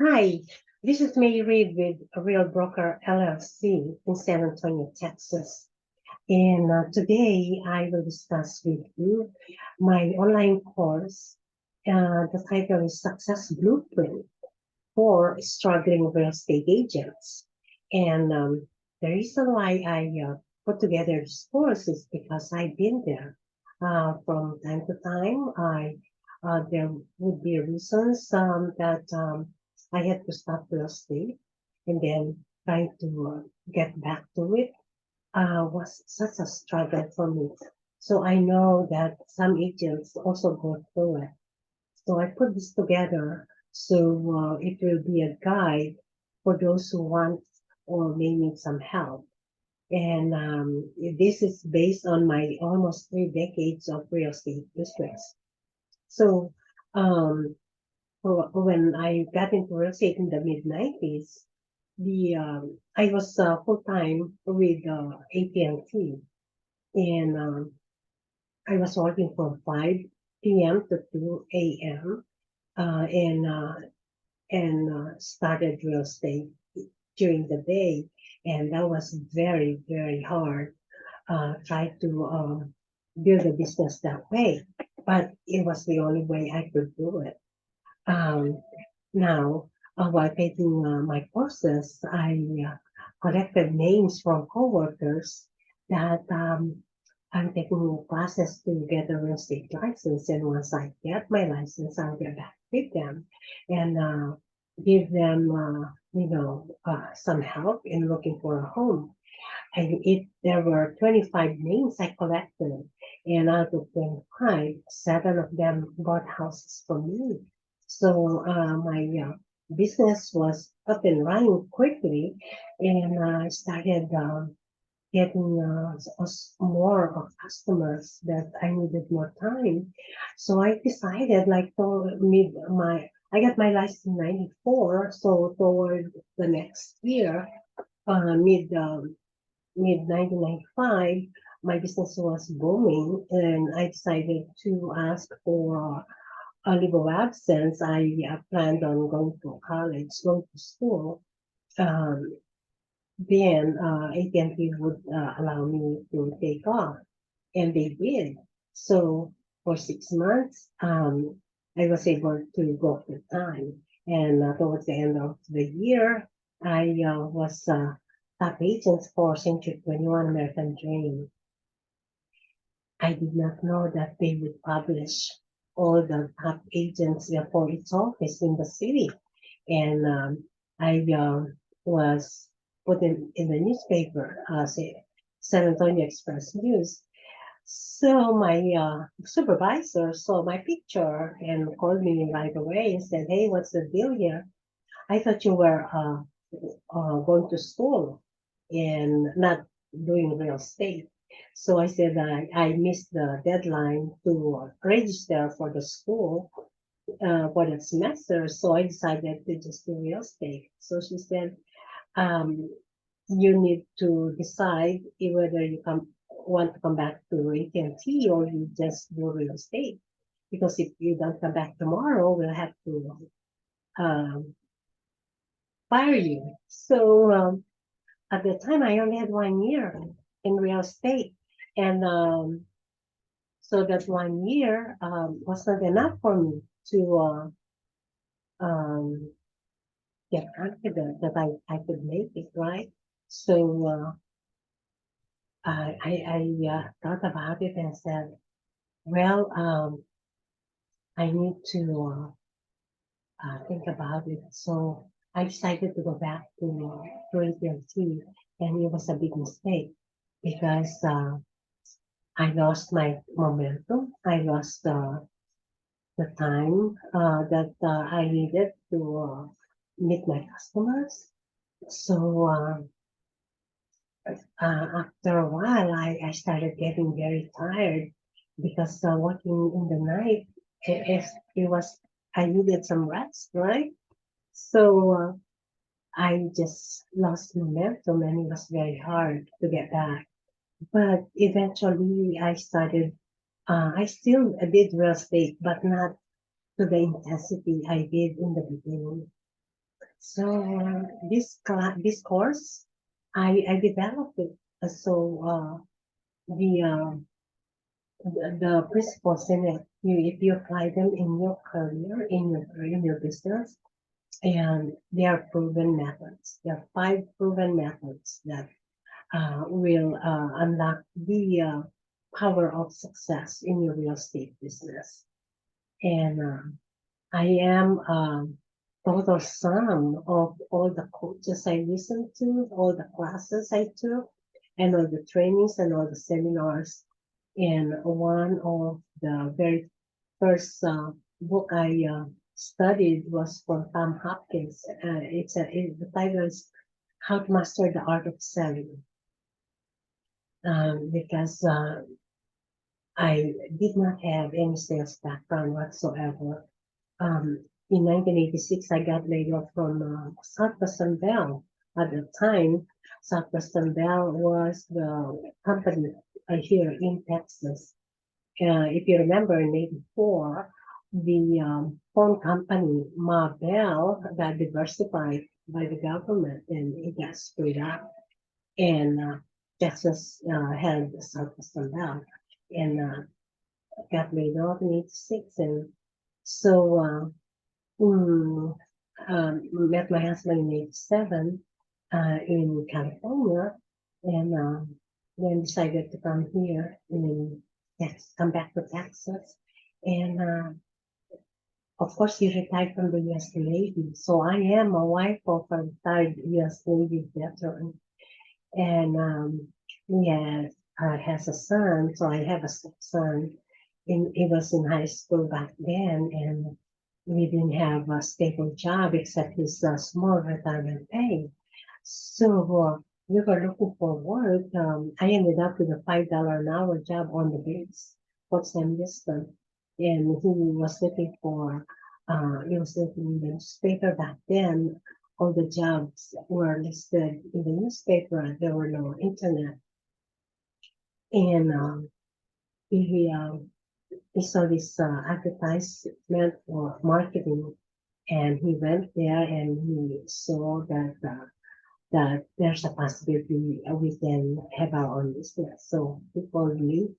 Hi, this is May Reid with Real Broker LLC in San Antonio, Texas. And today I will discuss with you my online course. The title is Success Blueprint for Struggling Real Estate Agents. And the reason why I put together this course is because I've been there. From time to time, there would be reasons that I had to stop real estate and then trying to get back to it was such a struggle for me. So I know that some agents also go through it. So I put this together so it will be a guide for those who want or may need some help. And this is based on my almost 3 decades of real estate business. So um, when I got into real estate in the mid 90s, the I was full time with AT&T, and I was working from 5 p.m. to 2 a.m. And started real estate during the day, and that was very very hard. Try to build a business that way, but it was the only way I could do it. Um, Now, while taking my courses, I collected names from coworkers that I'm taking classes to get a real estate license. And once I get my license, I'll get back with them and give them, some help in looking for a home. And there were 25 names I collected, and out of 25, seven of them bought houses from me. So my business was up and running quickly, and I started getting more of customers that I needed more time. So I decided, like, I got my license in 94, so toward the next year, mid 1995, my business was booming, and I decided to ask for a leave of absence. I planned on going to college, going to school. Um, then AT&T would allow me to take off, and they did. So for 6 months, I was able to go full time. And towards the end of the year, I was top agent for Century 21 American Dream. I did not know that they would publish all the top agents for its office in the city. And I was put in the newspaper, San Antonio Express News. So my supervisor saw my picture and called me right away and said, "Hey, what's the deal here? I thought you were going to school and not doing real estate." So I said I missed the deadline to register for the school for the semester. So I decided to just do real estate. So she said, um, you need to decide whether want to come back to AT&T or you just do real estate. Because if you don't come back tomorrow, we'll have to um, fire you. So at the time, I only had 1 year in real estate. And so that 1 year was not enough for me to um, get confident that I could make it, right? So I thought about it and said, well, I need to think about it. So I decided to go back to AT&T, and it was a big mistake because I lost my momentum. I lost the time that I needed to meet my customers. So after a while, I started getting very tired because working in the night, it was, I needed some rest, right? So I just lost momentum and it was very hard to get back. But eventually I still did real estate, but not to the intensity I did in the beginning. So this course, I developed it. The the principles in it, if you apply them in your career, in your business, and they are proven methods. There are 5 proven methods that will unlock the power of success in your real estate business. And I am total sum of all the coaches I listened to, all the classes I took, and all the trainings and all the seminars. And one of the very first book I studied was from Tom Hopkins. The title is How to Master the Art of Selling. Because I did not have any sales background whatsoever. In 1986, I got laid off from Southwestern Bell. At the time, Southwestern Bell was the company here in Texas. If you remember, in '84, the phone company Ma Bell got diversified by the government, and it got screwed up. And Texas had Southwestern Bell, and got laid off in '86, and so. Mm, Met my husband in '87 in California, and then decided to come here and yes, come back to Texas. And of course, he retired from the U.S. Navy. So I am a wife of a retired U.S. Navy veteran. And he has a son, so I have a son. He was in high school back then, and we didn't have a stable job except his small retirement pay. So we were looking for work. I ended up with a $5 an hour job on the base, Fort Sam Houston, and he was looking in the newspaper back then. All the jobs were listed in the newspaper. There were no internet, and he saw this advertisement for marketing, and he went there and he saw that there's a possibility we can have our own business. So he called me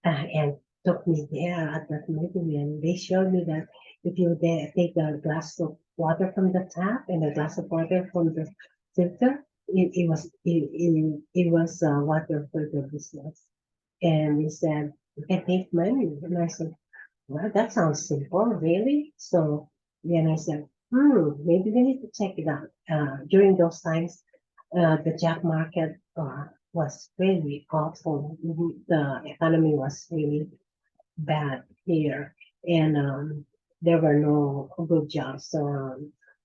and took me there at that meeting, and they showed me that if you take a glass of water from the tap and a glass of water from the filter, it was water filter business. And he said, you can make money. And I said, well, that sounds simple, really. So then I said, maybe we need to check it out. During those times, the job market was really awful. The economy was really bad here, and there were no good jobs.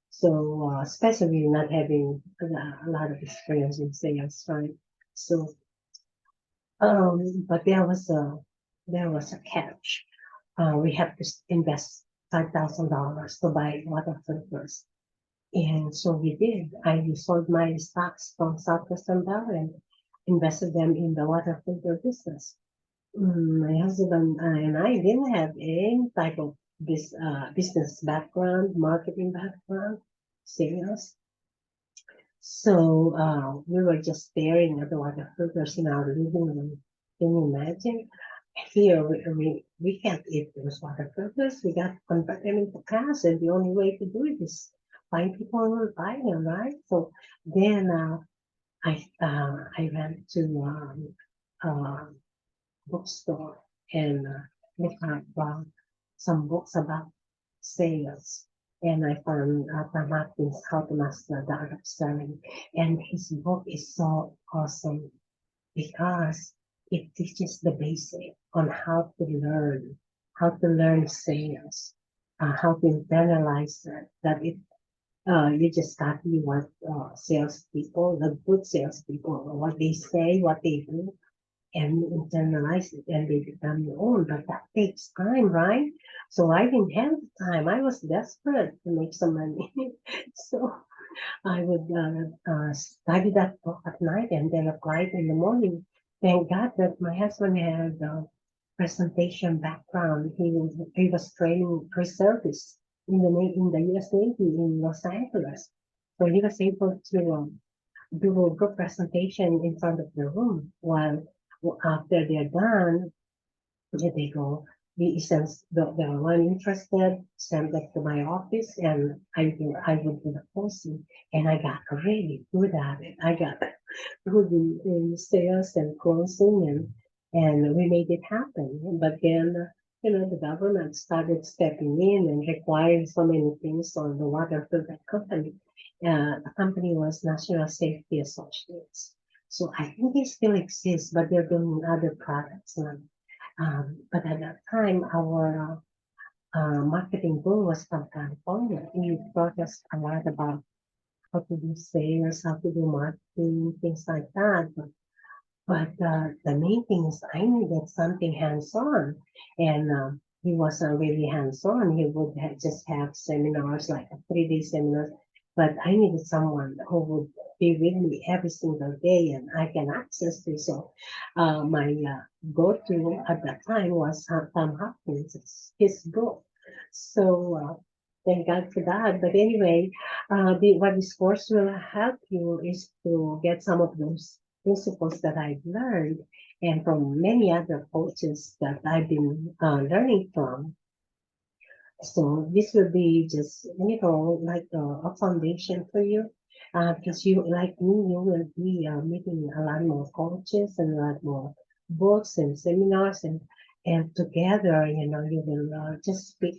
So especially not having a lot of experience in sales, right? So, but there was a catch. We have to invest $5,000 to buy water filters. And so we did. I sold my stocks from Southwestern Bell and invested them in the water filter business. My husband and I didn't have any type of this business background, marketing background, sales. So we were just staring at the water filters in our living room. Can you imagine? Here we can't eat those water filters. We got to convert them into cash, and the only way to do it is find people who will buy them, right? So then I went to bookstore and looked up some books about sales. And I found Tom Hopkins' How to Master the Art of Selling. And his book is so awesome because it teaches the basic on how to learn sales, how to internalize it, that you just copy what salespeople, the good salespeople, what they say, what they do, and internalize it, and they become your own. But that takes time, right? So I didn't have the time. I was desperate to make some money. So I would study that book at night and then apply it in the morning. Thank God that my husband had a presentation background. He was training reservists in the U.S. Navy in Los Angeles. So he was able to do a group presentation in front of the room while after they're done, they go, the one interested sent that to my office and I would do the posting and I got really good at it. I got good in sales and closing and we made it happen. But then, the government started stepping in and requiring so many things on the water filter company. The company was National Safety Associates. So I think they still exist, but they're doing other products now. But at that time, our marketing goal was from California. He taught us a lot about how to do sales, how to do marketing, things like that. But the main thing is I needed something hands-on. And he wasn't really hands-on. He would just have seminars, like a 3-day seminar. But I needed someone who would be with me every single day and I can access to. So my go-to at that time was Tom Hopkins, his book. So thank God for that. But anyway, what this course will help you is to get some of those principles that I've learned and from many other coaches that I've been learning from. So this will be just, like a foundation for you. Because you, like me, you will be meeting a lot more coaches and a lot more books and seminars and together, you will just pick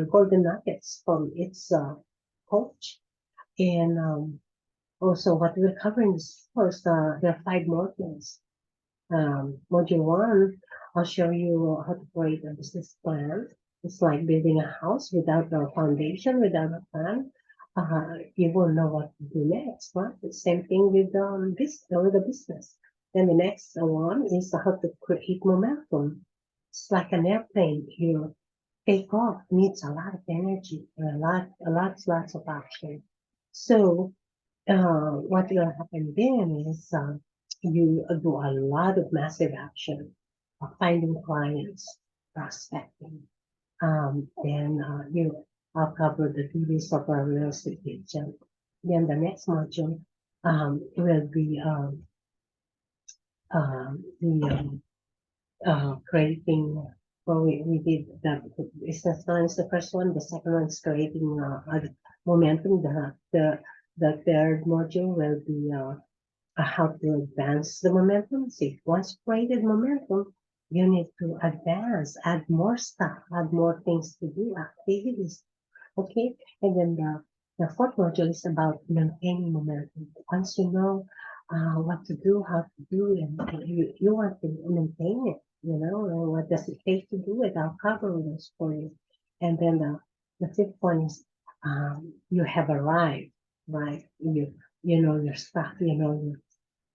golden nuggets from its coach. And also what we'll cover in this course, there are 5 modules. Module 1, I'll show you how to create a business plan. It's like building a house without a foundation, without a plan. You won't know what to do next, right? The same thing with with the business. Then the next one is how to create momentum. It's like an airplane. You take off needs a lot of energy and lots of action. So what will happen then is you do a lot of massive action, finding clients, prospecting. Then I'll cover the duties of a real estate agent. Then the next module will be creating. Well, we did the business plan is the first one. The second one is creating momentum. The third module will be how to advance the momentum. See, once created momentum, you need to advance, add more stuff, add more things to do, activities. Okay, and then the fourth module is about maintaining momentum. Once you know what to do, how to do, and you want to maintain it, and what does it take to do it? I'll cover those for you. And then the fifth one is you have arrived, right? You know your stuff, you know your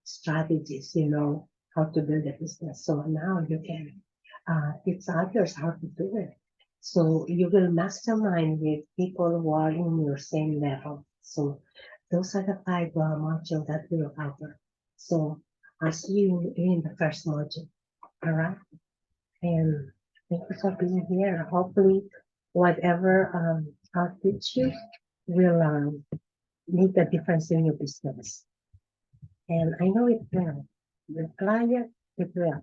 strategies, you know how to build a business. So now you can teach others how to do it. So you will mastermind with people who are in your same level. So those are the 5 modules that we'll cover. So I'll see you in the first module. All right. And thank you for being here. Hopefully, whatever I'll teach you will make a difference in your business. And I know it will. The client, it will.